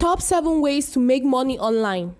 Top 7 ways to make money online.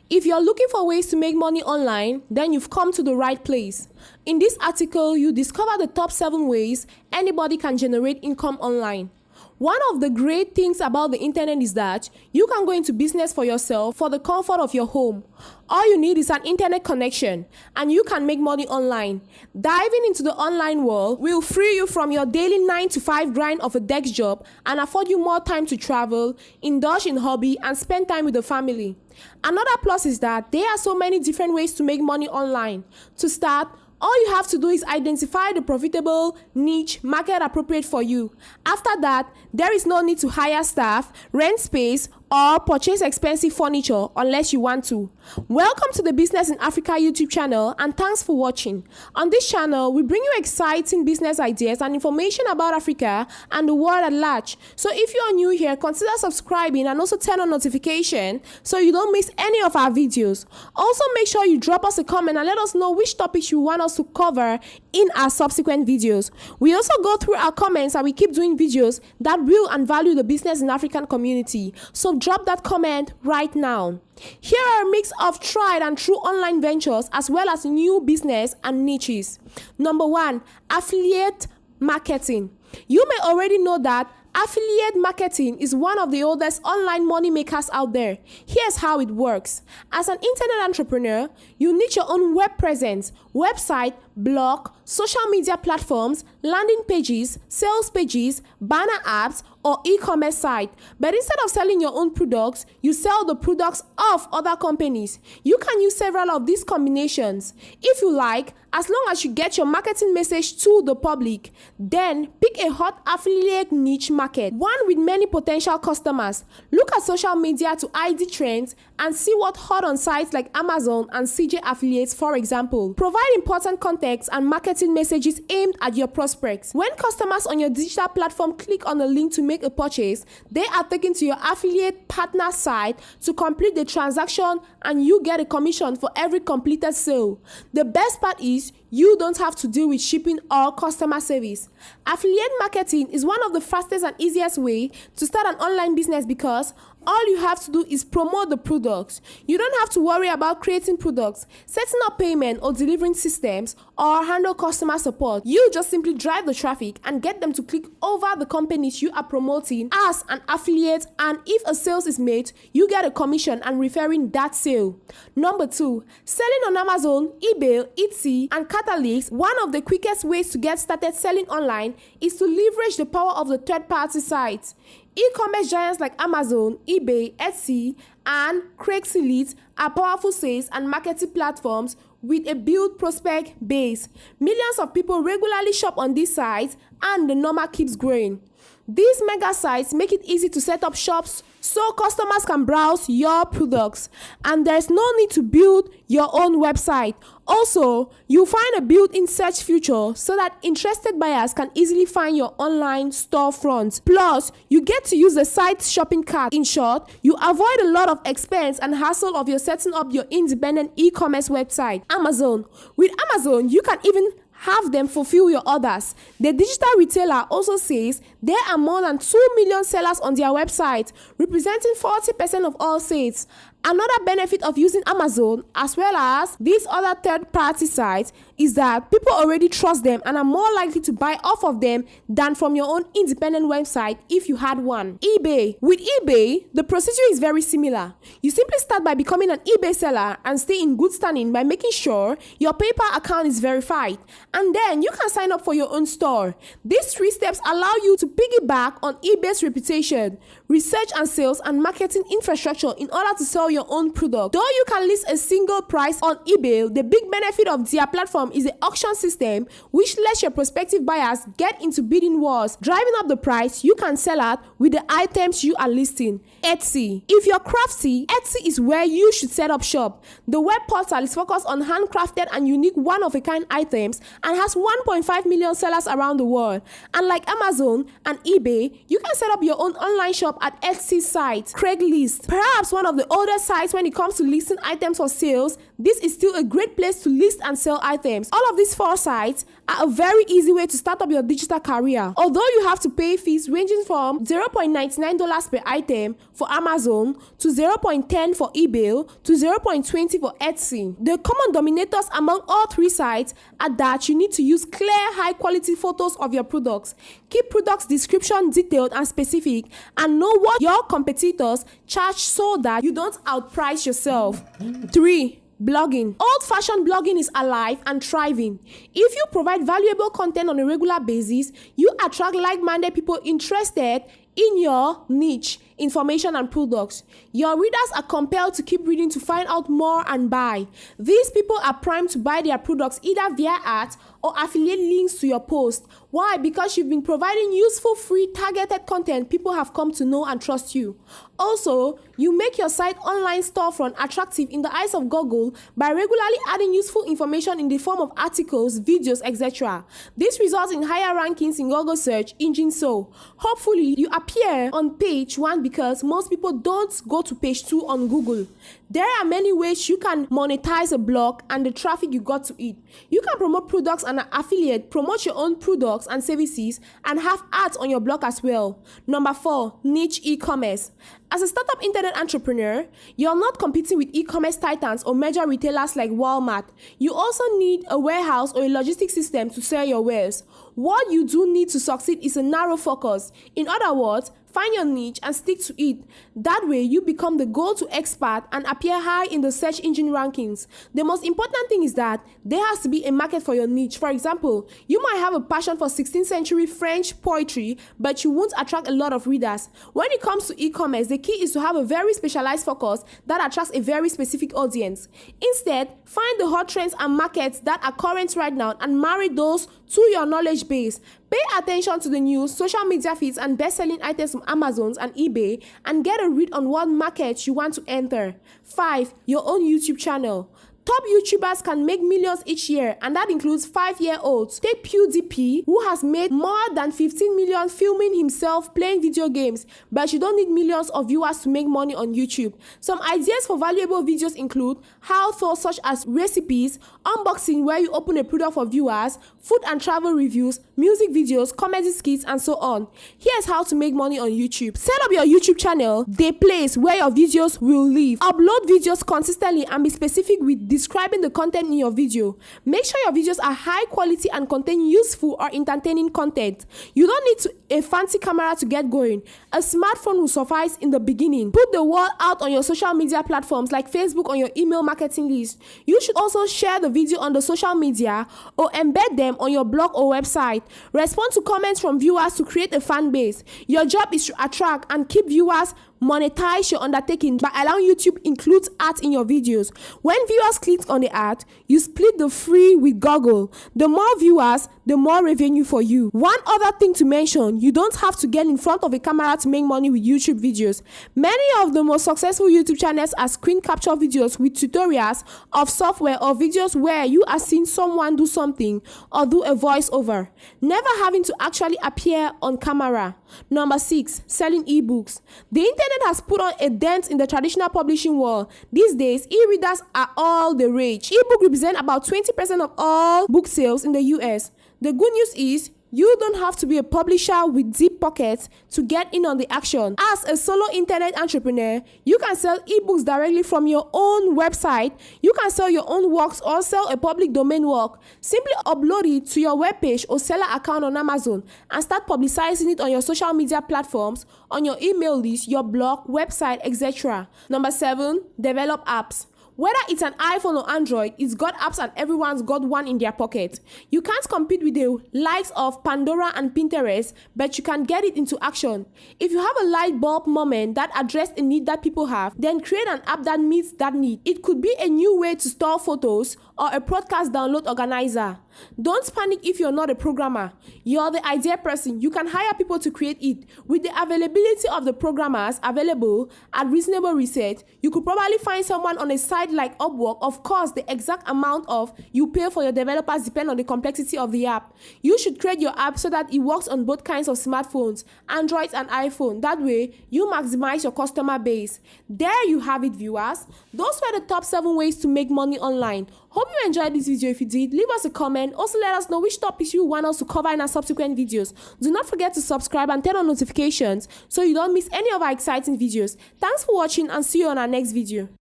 If you're looking for ways to make money online, then you've come to the right place. In this article, you discover the top 7 ways anybody can generate income online. One of the great things about the internet is that you can go into business for yourself for the comfort of your home. All you need is an internet connection and you can make money online. Diving into the online world will free you from your daily 9-to-5 grind of a desk job and afford you more time to travel, indulge in hobby, and spend time with the family. Another plus is that there are so many different ways to make money online. To start, all you have to do is identify the profitable niche market appropriate for you. After that, there is no need to hire staff, rent space, or purchase expensive furniture unless you want to. Welcome to the Business in Africa YouTube channel and thanks for watching. On this channel, we bring you exciting business ideas and information about Africa and the world at large. So if you are new here, consider subscribing and also turn on notification so you don't miss any of our videos. Also make sure you drop us a comment and let us know which topics you want us to cover in our subsequent videos. We also go through our comments and we keep doing videos that will and value the business in African community. So drop that comment right now. Here are a mix of tried and true online ventures as well as new business and niches. Number 1, affiliate marketing. You may already know that affiliate marketing is one of the oldest online money makers out there. Here's how it works. As an internet entrepreneur, you need your own web presence, website, blog, social media platforms, landing pages, sales pages, banner apps, or e-commerce site. But instead of selling your own products, you sell the products of other companies. You can use several of these combinations. If you like, as long as you get your marketing message to the public, then pick a hot affiliate niche market, one with many potential customers. Look at social media to ID trends and see what hot on sites like Amazon and CJ Affiliates, for example. Provide important context and marketing messages aimed at your prospects. When customers on your digital platform click on a link to make a purchase, they are taken to your affiliate partner site to complete the transaction and you get a commission for every completed sale. The best part is you don't have to deal with shipping or customer service. Affiliate marketing is one of the fastest and easiest way to start an online business because all you have to do is promote the products. You don't have to worry about creating products, setting up payment or delivering systems, or handle customer support. You just simply drive the traffic and get them to click over the companies you are promoting as an affiliate, and if a sale is made, you get a commission and referring that sale. Number 2, selling on Amazon, eBay, Etsy, and Catalyst. One of the quickest ways to get started selling online is to leverage the power of the third-party sites. E-commerce giants like Amazon, eBay, Etsy, and Craigslist are powerful sales and marketing platforms with a built prospect base. Millions of people regularly shop on these sites and the number keeps growing. These mega sites make it easy to set up shops so customers can browse your products and there's no need to build your own website. Also, you'll find a built-in search feature so that interested buyers can easily find your online storefront. Plus, you get to use the site's shopping cart. In short, you avoid a lot of expense and hassle of your setting up your independent e-commerce website. Amazon. With Amazon, you can even have them fulfill your orders. The digital retailer also says there are more than 2 million sellers on their website, representing 40% of all sales. Another benefit of using Amazon as well as these other third-party sites is that people already trust them and are more likely to buy off of them than from your own independent website if you had one. eBay. With eBay, the procedure is very similar. You simply start by becoming an eBay seller and stay in good standing by making sure your PayPal account is verified. And then you can sign up for your own store. These 3 steps allow you to piggyback on eBay's reputation, research and sales and marketing infrastructure in order to sell your own product. Though you can list a single price on eBay, the big benefit of their platform is the auction system, which lets your prospective buyers get into bidding wars, driving up the price you can sell at with the items you are listing. Etsy. If you're crafty, Etsy is where you should set up shop. The web portal is focused on handcrafted and unique one-of-a-kind items and has 1.5 million sellers around the world. Unlike Amazon and eBay, you can set up your own online shop shop at Etsy site, Craigslist, perhaps one of the oldest sites when it comes to listing items for sales. This is still a great place to list and sell items. All of these 4 sites are a very easy way to start up your digital career. Although you have to pay fees ranging from $0.99 per item for Amazon to $0.10 for eBay to $0.20 for Etsy. The common dominators among all 3 sites are that you need to use clear, high-quality photos of your products, keep products description detailed and specific, and know what your competitors charge so that you don't outprice yourself. 3. Blogging. Old-fashioned blogging is alive and thriving. If you provide valuable content on a regular basis, you attract like-minded people interested in your niche, information, and products. Your readers are compelled to keep reading to find out more and buy. These people are primed to buy their products either via ads or affiliate links to your post. Why? Because you've been providing useful, free, targeted content. People have come to know and trust you. Also, you make your site online storefront attractive in the eyes of Google by regularly adding useful information in the form of articles, videos, etc. This results in higher rankings in Google search engine. So, hopefully, you appear on page 1 because most people don't go to page 2 on Google. There are many ways you can monetize a blog and the traffic you got to it. You can promote products and affiliate, promote your own products and services, and have ads on your blog as well. Number 4, niche e-commerce. As a startup internet entrepreneur, you're not competing with e-commerce titans or major retailers like Walmart. You also need a warehouse or a logistics system to sell your wares. What you do need to succeed is a narrow focus. In other words, find your niche and stick to it. That way, you become the go-to expert and appear high in the search engine rankings. The most important thing is that there has to be a market for your niche. For example, you might have a passion for 16th century French poetry, but you won't attract a lot of readers. When it comes to e-commerce, the key is to have a very specialized focus that attracts a very specific audience. Instead, find the hot trends and markets that are current right now and marry those to your knowledge base. Pay attention to the news, social media feeds, and best-selling items from Amazon and eBay, and get a read on what markets you want to enter. 5. Your own YouTube channel. Top YouTubers can make millions each year, and that includes 5-year-olds. Take PewDiePie, who has made more than 15 million filming himself playing video games, but you don't need millions of viewers to make money on YouTube. Some ideas for valuable videos include how-to such as recipes, unboxing where you open a product for viewers, food and travel reviews, music videos, comedy skits, and so on. Here's how to make money on YouTube. Set up your YouTube channel, the place where your videos will live. Upload videos consistently and be specific with describing the content in your video. Make sure your videos are high quality and contain useful or entertaining content. You don't need a fancy camera to get going. A smartphone will suffice in the beginning. Put the word out on your social media platforms like Facebook on your email marketing list. You should also share the video on the social media or embed them on your blog or website. Respond to comments from viewers to create a fan base. Your job is to attract and keep viewers. Monetize your undertaking by allowing YouTube includes ads in your videos. When viewers click on the ad, you split the free with Google. The more viewers, the more revenue for you. One other thing to mention, you don't have to get in front of a camera to make money with YouTube videos. Many of the most successful YouTube channels are screen capture videos with tutorials of software or videos where you are seeing someone do something or do a voiceover, never having to actually appear on camera. Number 6, selling ebooks. The internet has put on a dent in the traditional publishing world. These days, e-readers are all the rage. Ebook represent about 20% of all book sales in the US. The good news is, you don't have to be a publisher with deep pockets to get in on the action. As a solo internet entrepreneur, you can sell ebooks directly from your own website. You can sell your own works or sell a public domain work. Simply upload it to your webpage or seller account on Amazon and start publicizing it on your social media platforms, on your email list, your blog, website, etc. Number 7, develop apps. Whether it's an iPhone or Android, it's got apps and everyone's got one in their pocket. You can't compete with the likes of Pandora and Pinterest, but you can get it into action. If you have a light bulb moment that addresses a need that people have, then create an app that meets that need. It could be a new way to store photos or a podcast download organizer. Don't panic if you're not a programmer. You're the idea person. You can hire people to create it. With the availability of the programmers available at reasonable research, you could probably find someone on a site like Upwork. Of course, the exact amount of you pay for your developers depend on the complexity of the app. You should create your app so that it works on both kinds of smartphones, Android and iPhone. That way, you maximize your customer base. There you have it, viewers. Those were the top 7 ways to make money online. Hope you enjoyed this video. If you did, leave us a comment. Also, let us know which topics you want us to cover in our subsequent videos. Do not forget to subscribe and turn on notifications so you don't miss any of our exciting videos. Thanks for watching and see you on our next video.